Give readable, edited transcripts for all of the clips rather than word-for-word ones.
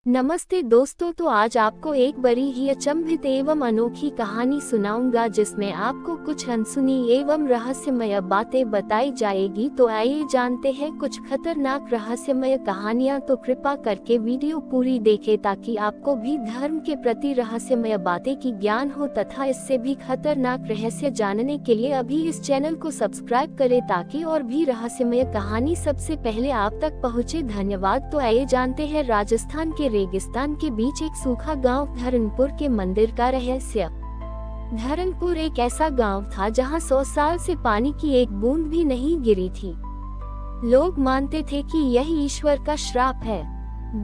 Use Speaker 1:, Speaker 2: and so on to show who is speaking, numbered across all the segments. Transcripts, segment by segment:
Speaker 1: नमस्ते दोस्तों, तो आज आपको एक बड़ी ही अचंभित एवं अनोखी कहानी सुनाऊंगा जिसमें आपको कुछ अनसुनी एवं रहस्यमय बातें बताई जाएगी। तो आइए जानते हैं कुछ खतरनाक रहस्यमय कहानियां। तो कृपा करके वीडियो पूरी देखें ताकि आपको भी धर्म के प्रति रहस्यमय बातें की ज्ञान हो तथा इससे भी खतरनाक रहस्य जानने के लिए अभी इस चैनल को सब्सक्राइब करें ताकि और भी रहस्यमय कहानी सबसे पहले आप तक पहुँचे। धन्यवाद। तो आइए जानते हैं राजस्थान के रेगिस्तान के बीच एक सूखा गांव धरनपुर के मंदिर का रहस्य। धरनपुर एक ऐसा गांव था जहां 100 साल से पानी की एक बूंद भी नहीं गिरी थी। लोग मानते थे कि यह ईश्वर का श्राप है।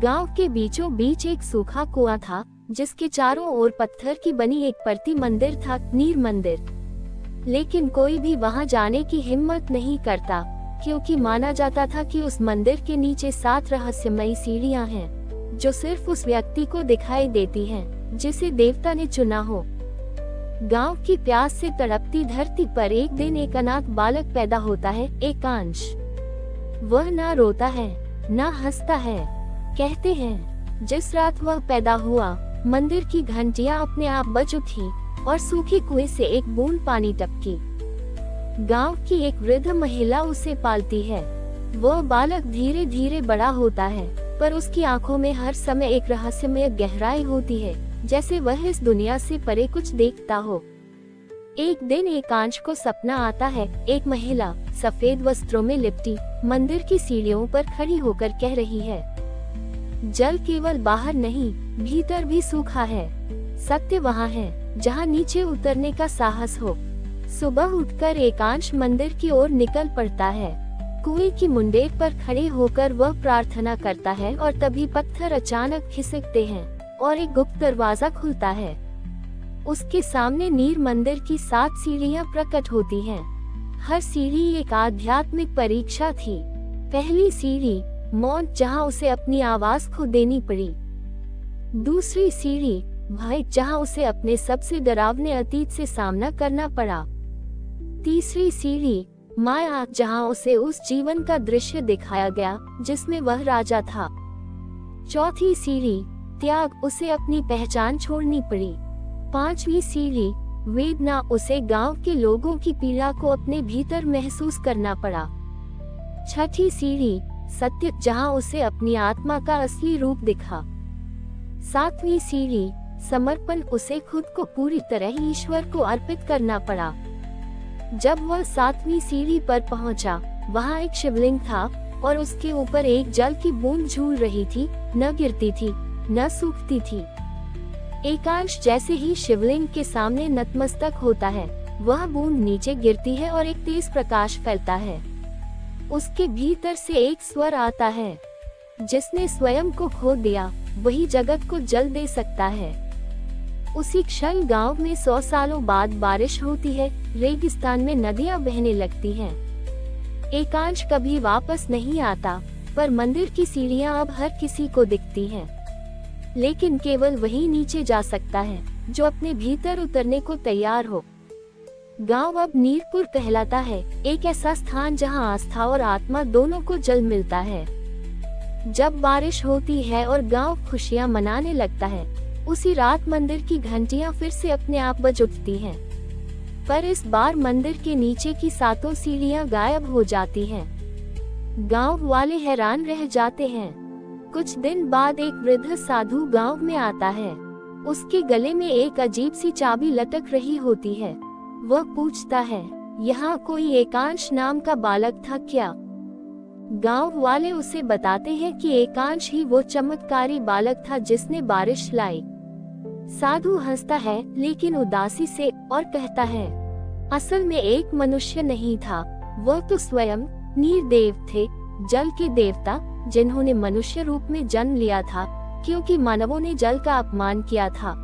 Speaker 1: गांव के बीचों बीच एक सूखा कुआं था जिसके चारों ओर पत्थर की बनी एक परती मंदिर था, नीर मंदिर। लेकिन कोई भी वहां जाने की हिम्मत नहीं करता क्योंकि माना जाता था कि उस मंदिर के नीचे 7 रहस्यमयी सीढ़ियां हैं जो सिर्फ उस व्यक्ति को दिखाई देती हैं जिसे देवता ने चुना हो। गांव की प्यास से तड़पती धरती पर एक दिन एक अनाथ बालक पैदा होता है, एकांश। वह ना रोता है ना हंसता है। कहते हैं जिस रात वह पैदा हुआ मंदिर की घंटियां अपने आप बज उठी और सूखे कुएं से एक बूंद पानी टपकी। गांव की एक वृद्ध महिला उसे पालती है। वह बालक धीरे धीरे बड़ा होता है पर उसकी आंखों में हर समय एक रहस्यमय गहराई होती है, जैसे वह इस दुनिया से परे कुछ देखता हो। एक दिन एकांश को सपना आता है, एक महिला सफेद वस्त्रों में लिपटी मंदिर की सीढ़ियों पर खड़ी होकर कह रही है, जल केवल बाहर नहीं भीतर भी सूखा है। सत्य वहाँ है जहाँ नीचे उतरने का साहस हो। सुबह उठकर एकांश मंदिर की ओर निकल पड़ता है। कुएं की मुंडेर पर खड़े होकर वह प्रार्थना करता है और तभी पत्थर अचानक खिसकते हैं और एक गुप्त दरवाजा खुलता है। उसके सामने नीर मंदिर की 7 सीढ़ियां प्रकट होती हैं। हर सीढ़ी एक आध्यात्मिक परीक्षा थी। पहली सीढ़ी मौत, जहां उसे अपनी आवाज खो देनी पड़ी। दूसरी सीढ़ी भय, जहां उसे अपने सबसे डरावने अतीत से सामना करना पड़ा। तीसरी सीढ़ी माया, जहां उसे उस जीवन का दृश्य दिखाया गया जिसमें वह राजा था। चौथी सीढ़ी त्याग, उसे अपनी पहचान छोड़नी पड़ी। 5वीं सीढ़ी वेदना, उसे गांव के लोगों की पीड़ा को अपने भीतर महसूस करना पड़ा। 6ठी सीढ़ी सत्य, जहां उसे अपनी आत्मा का असली रूप दिखा। 7वीं सीढ़ी समर्पण, उसे खुद को पूरी तरह ईश्वर को अर्पित करना पड़ा। जब वह 7वीं सीढ़ी पर पहुंचा, वहां एक शिवलिंग था और उसके ऊपर एक जल की बूंद झूल रही थी, न गिरती थी न सूखती थी। एकांश जैसे ही शिवलिंग के सामने नतमस्तक होता है, वह बूंद नीचे गिरती है और एक तेज प्रकाश फैलता है। उसके भीतर से एक स्वर आता है, जिसने स्वयं को खो दिया वही जगत को जल दे सकता है। उसी क्षण गांव में 100 सालों बाद बारिश होती है। रेगिस्तान में नदियां बहने लगती हैं। एकांश कभी वापस नहीं आता, पर मंदिर की सीढ़ियां अब हर किसी को दिखती हैं। लेकिन केवल वही नीचे जा सकता है जो अपने भीतर उतरने को तैयार हो। गांव अब नीरपुर कहलाता है, एक ऐसा स्थान जहां आस्था और आत्मा दोनों को जल मिलता है। जब बारिश होती है और गांव खुशियां मनाने लगता है, उसी रात मंदिर की घंटियां फिर से अपने आप बज उठती हैं। पर इस बार मंदिर के नीचे की 7 सीढ़ियां गायब हो जाती हैं। गांव वाले हैरान रह जाते हैं। कुछ दिन बाद एक वृद्ध साधु गांव में आता है। उसके गले में एक अजीब सी चाबी लटक रही होती है। वह पूछता है, यहाँ कोई एकांश नाम का बालक था क्या? गांव वाले उसे बताते हैं कि एकांश ही वो चमत्कारी बालक था जिसने बारिश लाई। साधु हंसता है लेकिन उदासी से और कहता है, असल में एक मनुष्य नहीं था, वह तो स्वयं नीरदेव थे, जल के देवता, जिन्होंने मनुष्य रूप में जन्म लिया था क्योंकि मानवों ने जल का अपमान किया था।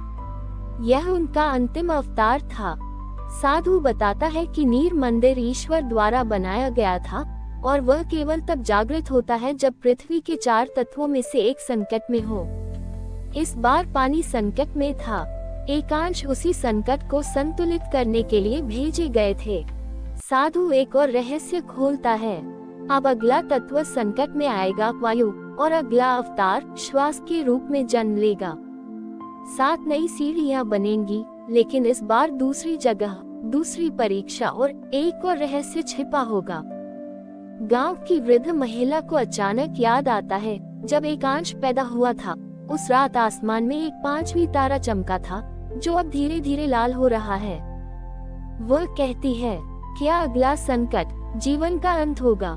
Speaker 1: यह उनका अंतिम अवतार था। साधु बताता है कि नीर मंदिर ईश्वर द्वारा बनाया गया था और वह केवल तब जागृत होता है जब पृथ्वी के 4 तत्वों में से एक संकट में हो। इस बार पानी संकट में था। एकांश उसी संकट को संतुलित करने के लिए भेजे गए थे। साधु एक और रहस्य खोलता है। अब अगला तत्व संकट में आएगा, वायु। और अगला अवतार श्वास के रूप में जन्म लेगा। 7 नई सीढ़ियां बनेंगी, लेकिन इस बार दूसरी जगह, दूसरी परीक्षा और एक और रहस्य छिपा होगा। गांव की वृद्ध महिला को अचानक याद आता है, जब एकांश पैदा हुआ था, उस रात आसमान में एक 5वां तारा चमका था, जो अब धीरे धीरे लाल हो रहा है। वह कहती है, क्या अगला संकट जीवन का अंत होगा?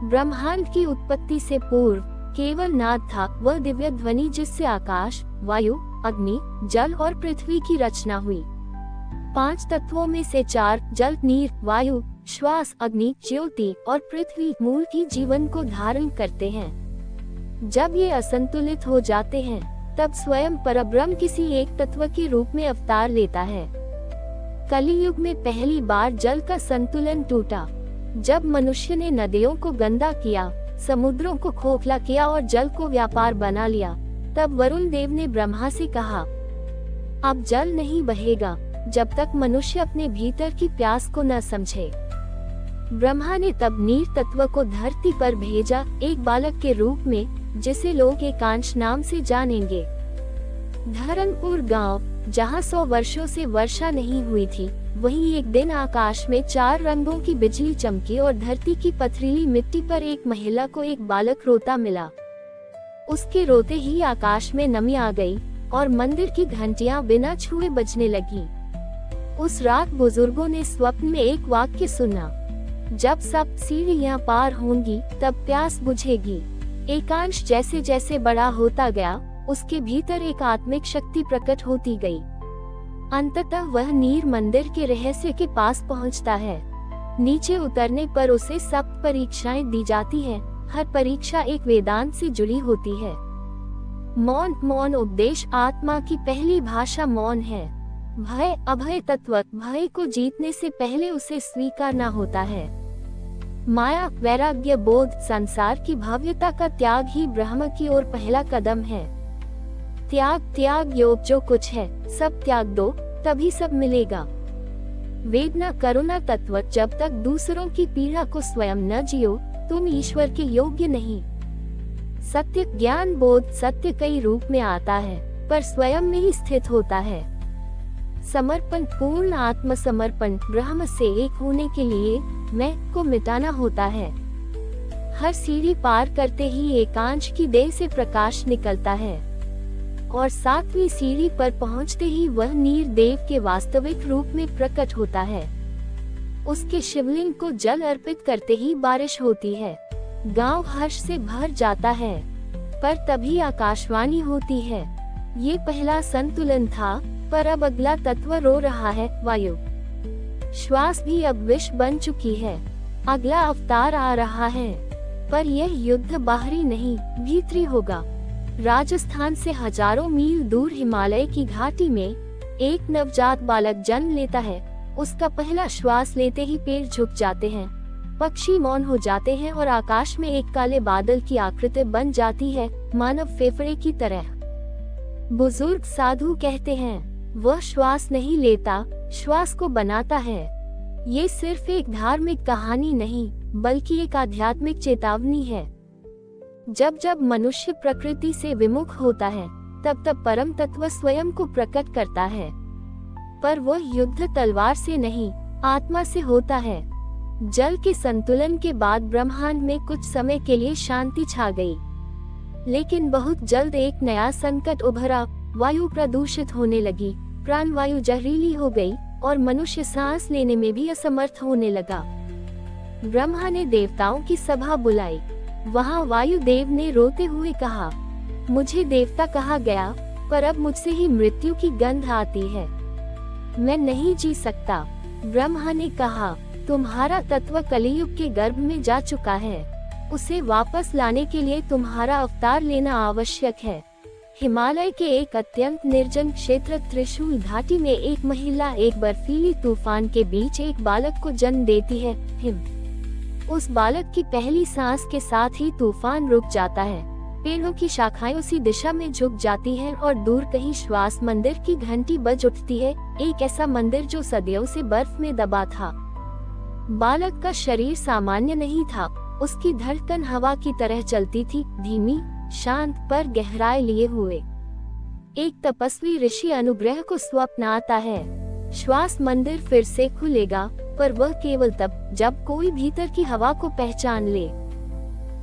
Speaker 1: ब्रह्मांड की उत्पत्ति से पूर्व केवल नाद था, वह दिव्य ध्वनि जिससे आकाश, वायु, अग्नि, जल और पृथ्वी की रचना हुई। 5 तत्वों में से 4, जल, नीर, वायु, श्वास, अग्नि, ज्योति और पृथ्वी, मूल की जीवन को धारण करते हैं। जब ये असंतुलित हो जाते हैं, तब स्वयं परब्रह्म किसी एक तत्व के रूप में अवतार लेता है। कलियुग में पहली बार जल का संतुलन टूटा। जब मनुष्य ने नदियों को गंदा किया, समुद्रों को खोखला किया और जल को व्यापार बना लिया, तब वरुण देव ने ब्रह्मा से कहा, अब जल नहीं बहेगा जब तक मनुष्य अपने भीतर की प्यास को न समझे। ब्रह्मा ने तब नीर तत्व को धरती पर भेजा, एक बालक के रूप में, जिसे लोग एकांश नाम से जानेंगे। धरमपुर गांव, जहां 100 वर्षों से वर्षा नहीं हुई थी, वहीं एक दिन आकाश में 4 रंगों की बिजली चमकी और धरती की पथरीली मिट्टी पर एक महिला को एक बालक रोता मिला। उसके रोते ही आकाश में नमी आ गई और मंदिर की घंटियां बिना छुए बजने लगी। उस रात बुजुर्गों ने स्वप्न में एक वाक्य सुना, जब सब सीढ़ियां पार होंगी तब प्यास बुझेगी। एकांश जैसे जैसे बड़ा होता गया, उसके भीतर एक आत्मिक शक्ति प्रकट होती गई। अंततः वह नीर मंदिर के रहस्य के पास पहुंचता है। नीचे उतरने पर उसे 7 परीक्षाएं दी जाती हैं। हर परीक्षा एक वेदांत से जुड़ी होती है। मौन उपदेश, आत्मा की पहली भाषा मौन है। भय, अभय तत्व, भय को जीतने से पहले उसे स्वीकारना होता है। माया, वैराग्य, बोध, संसार की भव्यता का त्याग ही ब्रह्म की ओर पहला कदम है। त्याग योग, जो कुछ है सब त्याग दो, तभी सब मिलेगा। वेदना, करुणा तत्व, जब तक दूसरों की पीड़ा को स्वयं न जियो, तुम ईश्वर के योग्य नहीं। सत्य, ज्ञान, बोध, सत्य कई रूप में आता है, पर स्वयं में ही स्थित होता है। समर्पण, पूर्ण आत्मसमर्पण, ब्रह्म से एक होने के लिए मैं को मिटाना होता है। हर सीढ़ी पार करते ही एकांश की देह से प्रकाश निकलता है और 7वीं सीढ़ी पर पहुंचते ही वह नीर देव के वास्तविक रूप में प्रकट होता है। उसके शिवलिंग को जल अर्पित करते ही बारिश होती है। गांव हर्ष से भर जाता है, पर तभी आकाशवाणी होती है, ये पहला संतुलन था, पर अब अगला तत्व रो रहा है, वायु। श्वास भी अब विष बन चुकी है, अगला अवतार आ रहा है, पर यह युद्ध बाहरी नहीं, भीतरी होगा। राजस्थान से हजारों मील दूर हिमालय की घाटी में एक नवजात बालक जन्म लेता है। उसका पहला श्वास लेते ही पेड़ झुक जाते हैं, पक्षी मौन हो जाते हैं और आकाश में एक काले बादल की आकृति बन जाती है, मानव फेफड़े की तरह। बुजुर्ग साधु कहते हैं, वह श्वास नहीं लेता, श्वास को बनाता है। ये सिर्फ एक धार्मिक कहानी नहीं, बल्कि एक आध्यात्मिक चेतावनी है। जब जब मनुष्य प्रकृति से विमुख होता है, तब तब परम तत्व स्वयं को प्रकट करता है। पर वह युद्ध तलवार से नहीं, आत्मा से होता है। जल के संतुलन के बाद ब्रह्मांड में कुछ समय के लिए शांति छा गई, लेकिन बहुत जल्द एक नया संकट उभरा। वायु प्रदूषित होने लगी, प्राणवायु जहरीली हो गई और मनुष्य सांस लेने में भी असमर्थ होने लगा। ब्रह्मा ने देवताओं की सभा बुलाई। वहां वायुदेव ने रोते हुए कहा, मुझे देवता कहा गया, पर अब मुझसे ही मृत्यु की गंध आती है, मैं नहीं जी सकता। ब्रह्मा ने कहा, तुम्हारा तत्व कलियुग के गर्भ में जा चुका है, उसे वापस लाने के लिए तुम्हारा अवतार लेना आवश्यक है। हिमालय के एक अत्यंत निर्जन क्षेत्र त्रिशूल घाटी में एक महिला एक बर्फीली तूफान के बीच एक बालक को जन्म देती है, हिम। उस बालक की पहली सांस के साथ ही तूफान रुक जाता है, पेड़ों की शाखाएं उसी दिशा में झुक जाती हैं और दूर कहीं श्वास मंदिर की घंटी बज उठती है, एक ऐसा मंदिर जो सदियों से बर्फ में दबा था। बालक का शरीर सामान्य नहीं था, उसकी धड़कन हवा की तरह चलती थी, धीमी, शांत पर गहराई लिए हुए। एक तपस्वी ऋषि अनुग्रह को स्वप्न आता है। श्वास मंदिर फिर से खुलेगा, पर वह केवल तब जब कोई भीतर की हवा को पहचान ले।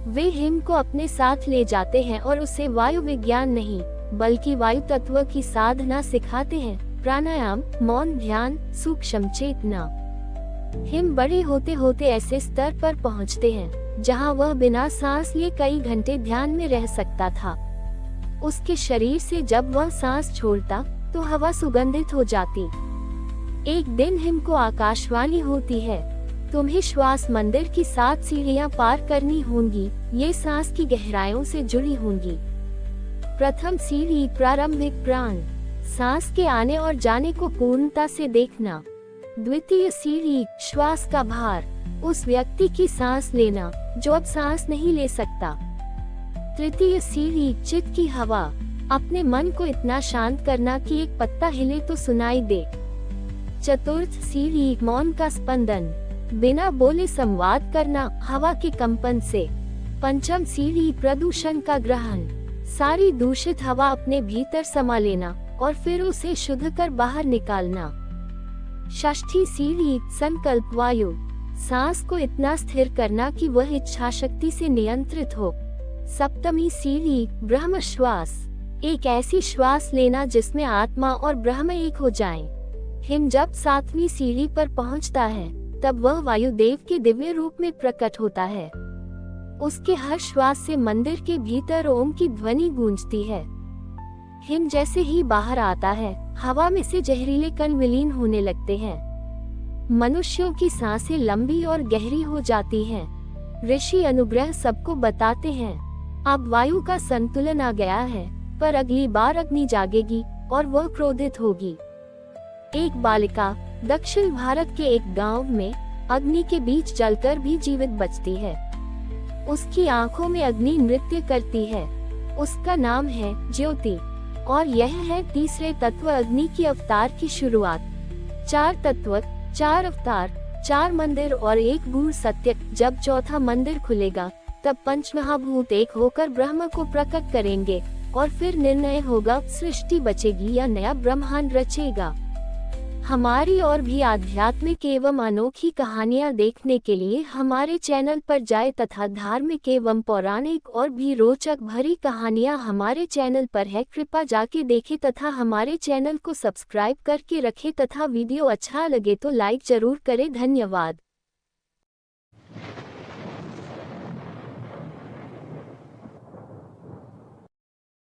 Speaker 1: वे हिम को अपने साथ ले जाते हैं और उसे वायु विज्ञान नहीं बल्कि वायु तत्व की साधना सिखाते हैं। प्राणायाम, मौन ध्यान, सूक्ष्म चेतना। हिम बड़े होते होते ऐसे स्तर पर पहुंचते हैं जहां वह बिना सांस लिए कई घंटे ध्यान में रह सकता था। उसके शरीर से जब वह सांस छोड़ता तो हवा सुगंधित हो जाती। एक दिन हिम को आकाशवाणी होती है, तुम्हें श्वास मंदिर की 7 सीढ़ियां पार करनी होंगी, ये सांस की गहराइयों से जुड़ी होंगी। प्रथम सीढ़ी प्रारंभिक प्राण, सांस के आने और जाने को पूर्णता से देखना। द्वितीय सीढ़ी श्वास का भार, उस व्यक्ति की सांस लेना जो अब सांस नहीं ले सकता। तृतीय सीढ़ी चित्त की हवा, अपने मन को इतना शांत करना कि एक पत्ता हिले तो सुनाई दे। चतुर्थ सीढ़ी मौन का स्पंदन, बिना बोले संवाद करना हवा के कंपन से। पंचम सीढ़ी प्रदूषण का ग्रहण, सारी दूषित हवा अपने भीतर समा लेना और फिर उसे शुद्ध कर बाहर निकालना। षष्ठी सीढ़ी संकल्प वायु, सांस को इतना स्थिर करना कि वह इच्छा शक्ति से नियंत्रित हो। सप्तमी सीढ़ी ब्रह्म श्वास, एक ऐसी श्वास लेना जिसमें आत्मा और ब्रह्म एक हो जाएं। हिम जब 7वीं सीढ़ी पर पहुंचता है तब वह वायुदेव के दिव्य रूप में प्रकट होता है। उसके हर श्वास से मंदिर के भीतर ओम की ध्वनि गूंजती है। हिम जैसे ही बाहर आता है, हवा में से जहरीले कण विलीन होने लगते हैं। मनुष्यों की सांसें लंबी और गहरी हो जाती हैं। ऋषि अनुग्रह सबको बताते हैं, अब वायु का संतुलन आ गया है, पर अगली बार अग्नि जागेगी और वह क्रोधित होगी। एक बालिका दक्षिण भारत के एक गांव में अग्नि के बीच जलकर भी जीवित बचती है। उसकी आंखों में अग्नि नृत्य करती है। उसका नाम है ज्योति और यह है तीसरे तत्व अग्नि की अवतार की शुरुआत। 4 तत्व, 4 अवतार, 4 मंदिर और एक गूढ़ सत्य। जब चौथा मंदिर खुलेगा तब पंचमहाभूत एक होकर ब्रह्म को प्रकट करेंगे और फिर निर्णय होगा सृष्टि बचेगी या नया ब्रह्मांड रचेगा। हमारी और भी आध्यात्मिक एवं अनोखी कहानियाँ देखने के लिए हमारे चैनल पर जाएं तथा धार्मिक एवं पौराणिक और भी रोचक भरी कहानियाँ हमारे चैनल पर है। कृपया जाके देखें तथा हमारे चैनल को सब्सक्राइब करके रखें तथा वीडियो अच्छा लगे तो लाइक जरूर करें। धन्यवाद।